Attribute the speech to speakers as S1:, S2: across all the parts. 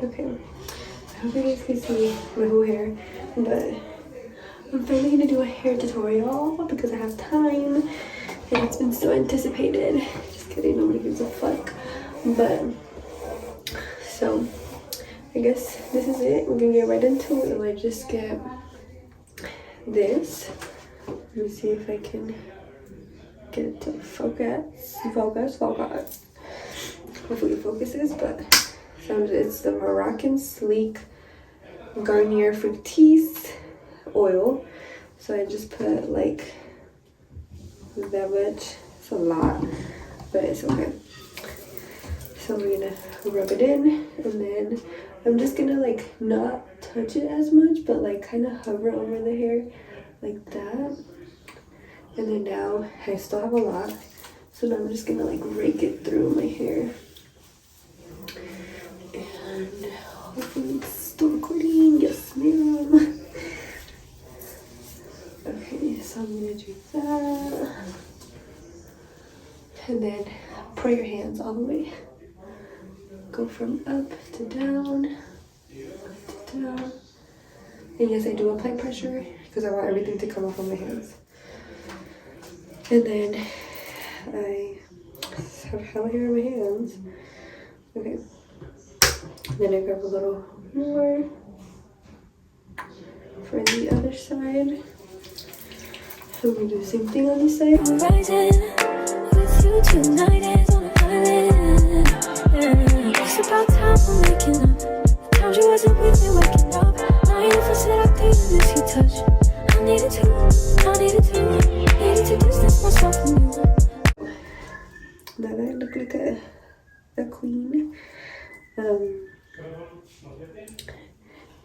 S1: Okay, I hope you guys can see my whole hair, but I'm finally gonna do a hair tutorial because I have time and it's been so anticipated. Just kidding, nobody gives a fuck. But so I guess this is it. We're gonna get right into it. So I just get this. Let me see if I can get it to focus. Hopefully it focuses, but it's the Moroccan Sleek Garnier Fructis oil. So I just put like that much. It's a lot, but it's okay. So we're gonna rub it in, and then I'm just gonna like not touch it as much, but like kind of hover over the hair like that. And then now I still have a lot, so now I'm just gonna like rake it through my hair. And hopefully it's still recording. Yes, ma'am. Okay, so I'm gonna do that. And then pour your hands all the way. Go from up to down, up to down. And yes, I do apply pressure because I want everything to come off on my hands. And then I have hella hair in my hands. Okay. Then I grab a little more for the other side. So we're gonna do the same thing on this side.
S2: I'm rising with you tonight is on an island. It's about time we're making up. The times you wasn't with me waking up. Now you never said I didn't miss your touch. I needed to distance myself from you.
S1: Now that I look like a queen.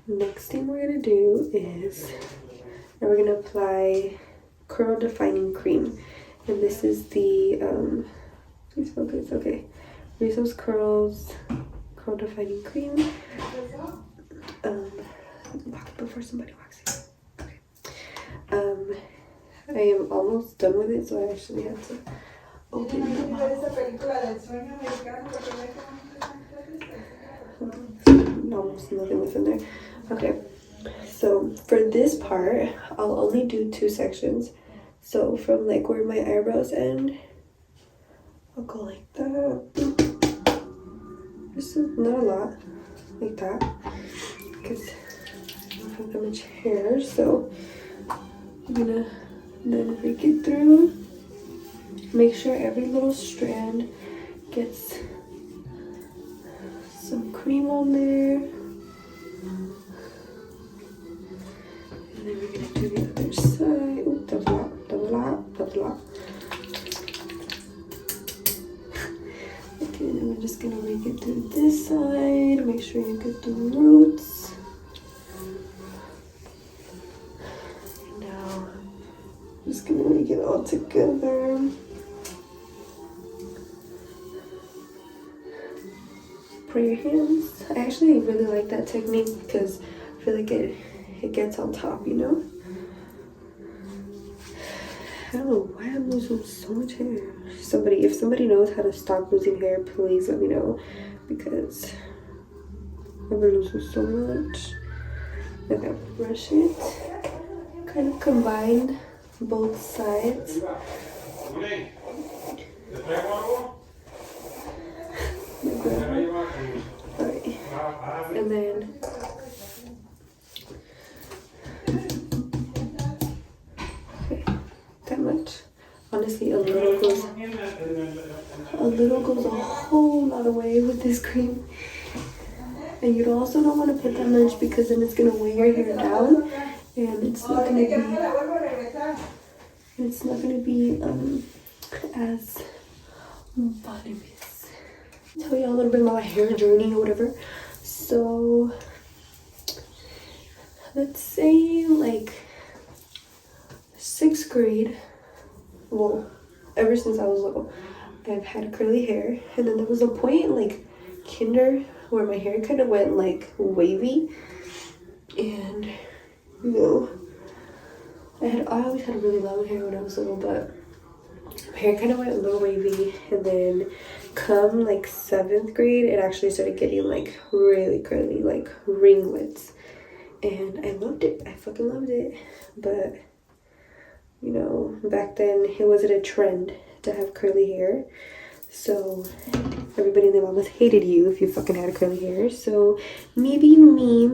S1: Next thing we're gonna do is now we're gonna apply curl defining cream, and this is the please focus. Okay, Rizzos curl defining cream. Before somebody walks in. Okay. I am almost done with it, so I actually have to open it up. Almost nothing was in there. Okay, so for this part, I'll only do 2 sections. So from like where my eyebrows end, I'll go like that. This is not a lot, like that, because I don't have that much hair. So I'm gonna then rake it through. Make sure every little strand gets some cream on there. And then we're gonna do the other side. Ooh, that was a lot. Okay, and then we're just gonna rake it through this side. Make sure you get the roots. Now, I'm just gonna rake it all together. For your hands. I actually really like that technique because I feel like it gets on top, you know? I don't know why I'm losing so much hair. If somebody knows how to stop losing hair, please let me know, because I've been losing so much. Okay, brush it. Kind of combine both sides. Alright, and then okay, that much. Honestly, a little goes a whole lot away with this cream. And you also don't want to put that much because then it's gonna weigh your hair down, and it's not gonna be as voluminous. Tell you a little bit about my hair journey or whatever. So let's say like 6th grade, well, ever since I was little, I've had curly hair, and then there was a point like kinder where my hair kind of went like wavy, and you know, I always had really long hair when I was little, but my hair kind of went a little wavy, and then come like 7th grade, it actually started getting like really curly, like ringlets. And I loved it. I fucking loved it. But, you know, back then it wasn't a trend to have curly hair. So everybody and their mamas hated you if you fucking had curly hair. So maybe me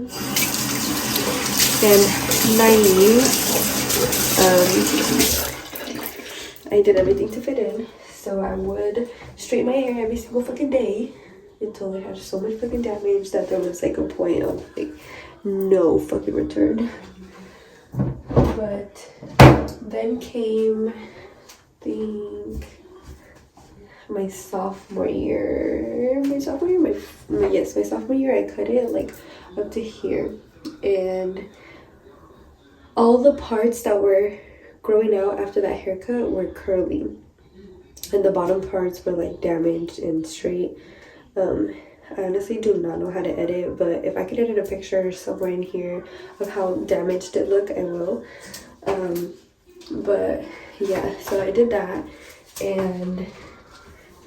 S1: and naive, I did everything to fit in. So I would straighten my hair every single fucking day until it had so much fucking damage that there was like a point of like no fucking return. But then came, I think, my sophomore year, my sophomore year, I cut it like up to here, and all the parts that were growing out after that haircut were curly, and the bottom parts were like damaged and straight. I honestly do not know how to edit, but if I could edit a picture somewhere in here of how damaged it looked, I will. But yeah, so I did that, and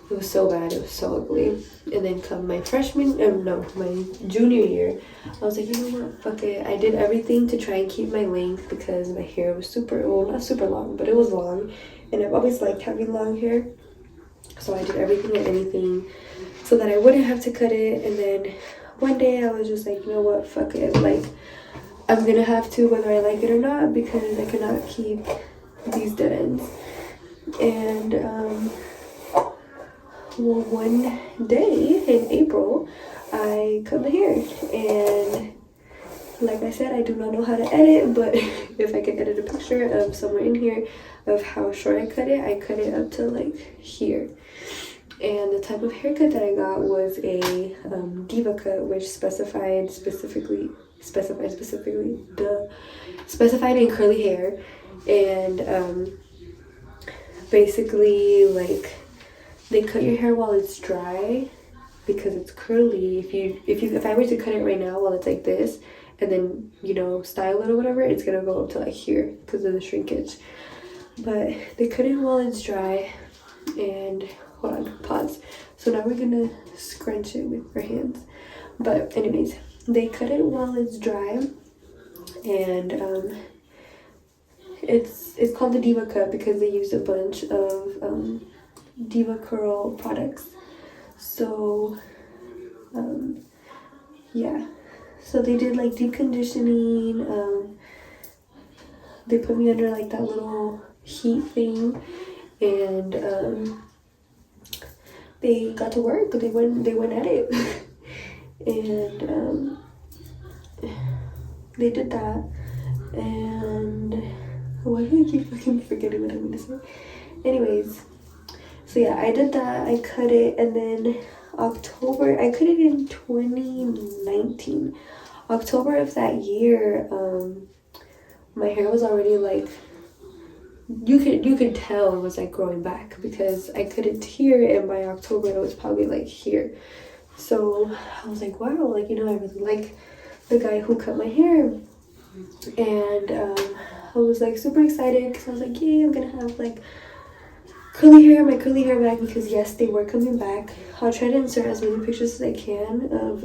S1: it was so bad, it was so ugly. And then come my my junior year, I was like, you know what, fuck it. I did everything to try and keep my length because my hair was not super long, but it was long, and I've always liked having long hair. So I did everything and anything so that I wouldn't have to cut it. And then one day I was just like, you know what, fuck it. Like, I'm gonna have to, whether I like it or not, because I cannot keep these dead ends. And well, one day in April, I cut my hair. And like I said, I do not know how to edit, but if I could edit a picture of somewhere in here of how short I cut it up to like here. And the type of haircut that I got was a diva cut, which specified in curly hair. And basically, like, they cut your hair while it's dry because it's curly. If I were to cut it right now while it's like this, and then, you know, style it or whatever, it's gonna go up to like here because of the shrinkage. But they cut it while it's dry. And hold on, pause. So now we're gonna scrunch it with our hands. But anyways, they cut it while it's dry, and it's called the diva cut because they used a bunch of diva curl products. So yeah, so they did like deep conditioning. They put me under like that little heat thing, and they got to work. They went at it. And they did that. And why do I keep fucking forgetting what I'm gonna say? Anyways, so yeah, I did that. I cut it, and then October, I cut it in 2019. October of that year, my hair was already like, you could tell it was like growing back because I cut it here, and by October it was probably like here. So I was like, wow, like, you know, I really like the guy who cut my hair. And I was like super excited because I was like, yeah, I'm gonna have like my curly hair back, because yes, they were coming back. I'll try to insert as many pictures as I can of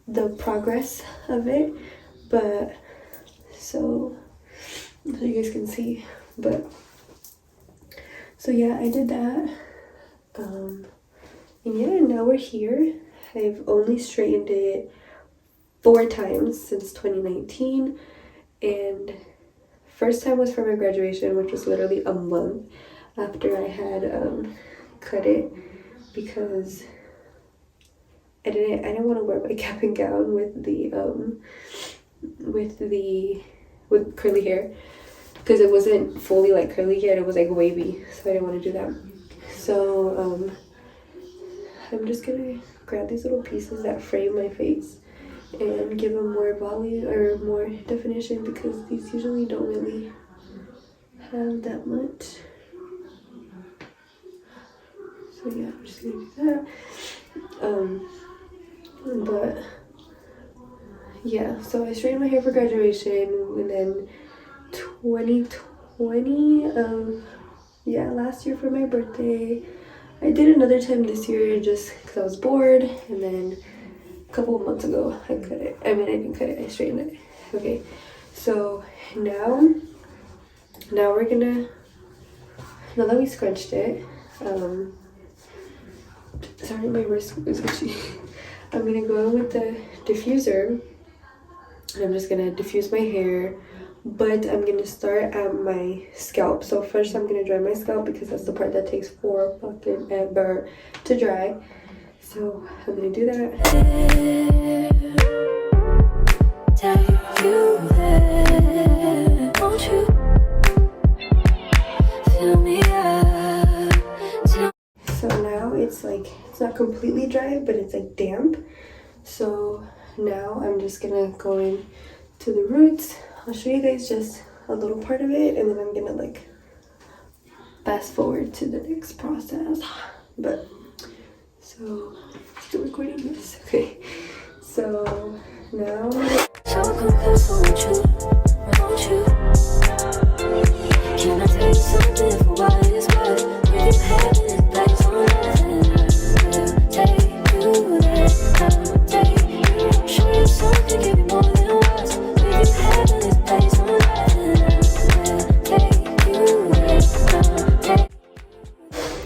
S1: the progress of it, but so you guys can see. But so yeah, I did that, and yeah, now we're here. I've only straightened it 4 times since 2019, and first time was for my graduation, which was literally a month after I had cut it, because I didn't want to wear my cap and gown with curly hair, because it wasn't fully like curly yet, it was like wavy, so I didn't want to do that. So I'm just gonna grab these little pieces that frame my face and give them more volume or more definition, because these usually don't really have that much. So yeah, I'm just gonna do that. But yeah, so I straightened my hair for graduation, and then 2020, last year for my birthday, I did another time this year just because I was bored, and then a couple of months ago I cut it. I mean, I didn't cut it, I straightened it. Okay, so now we're gonna, now that we scrunched it, sorry, my wrist is itchy. I'm gonna go in with the diffuser, and I'm just gonna diffuse my hair, but I'm gonna start at my scalp. So first I'm gonna dry my scalp because that's the part that takes forever to dry. So I'm gonna do that. So now it's like, it's not completely dry, but it's like damp. So now I'm just gonna go in to the roots. I'll show you guys just a little part of it, and then I'm gonna like fast forward to the next process. But so still recording this. Okay, so now can I tell you something for what it's worth? If you had it, that's all take you there, take you. Show you something, give you more than words. If you had it, that's all take you there,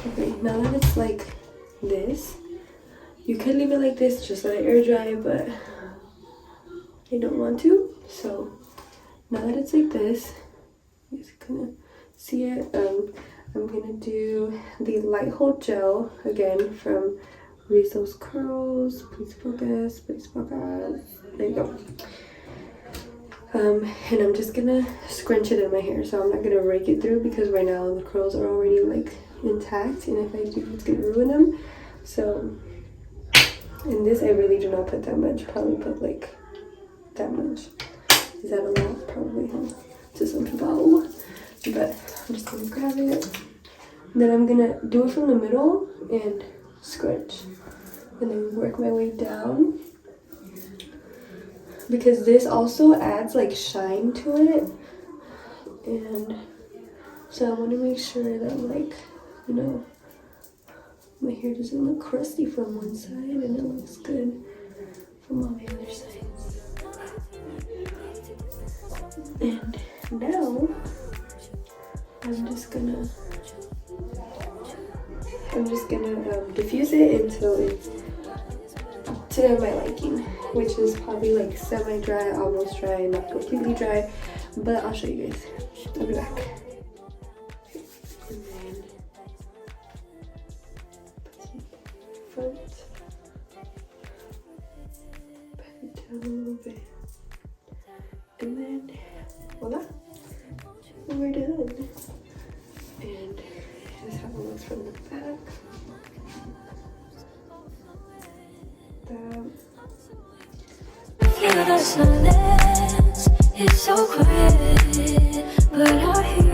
S1: okay, now that it's like this, you could leave it like this, just let it air dry, but I don't want to. So now that it's like this, you guys gonna see it. I'm gonna do the light hold gel again from Rizzos curls. Please focus, please focus. There you go. And I'm just gonna scrunch it in my hair, so I'm not gonna rake it through because right now the curls are already like intact, and if I do, it's gonna ruin them. So in this I really do not put that much, probably put like that much. Is that a lot? Probably, huh? To some people. But I'm just gonna grab it. Then I'm gonna do it from the middle and scrunch. And then work my way down. Because this also adds like shine to it. And so I wanna make sure that, like, you know, my hair doesn't look crusty from one side and it looks good from all the other sides. And now I'm just gonna diffuse it until it's to my liking, which is probably like semi-dry, almost dry, not completely dry, but I'll show you guys. I'll be back. And then front, pat it down a little bit, and then voila, we're done. And this is how it looks from the back.
S2: Yeah, the silence is so quiet, but I hear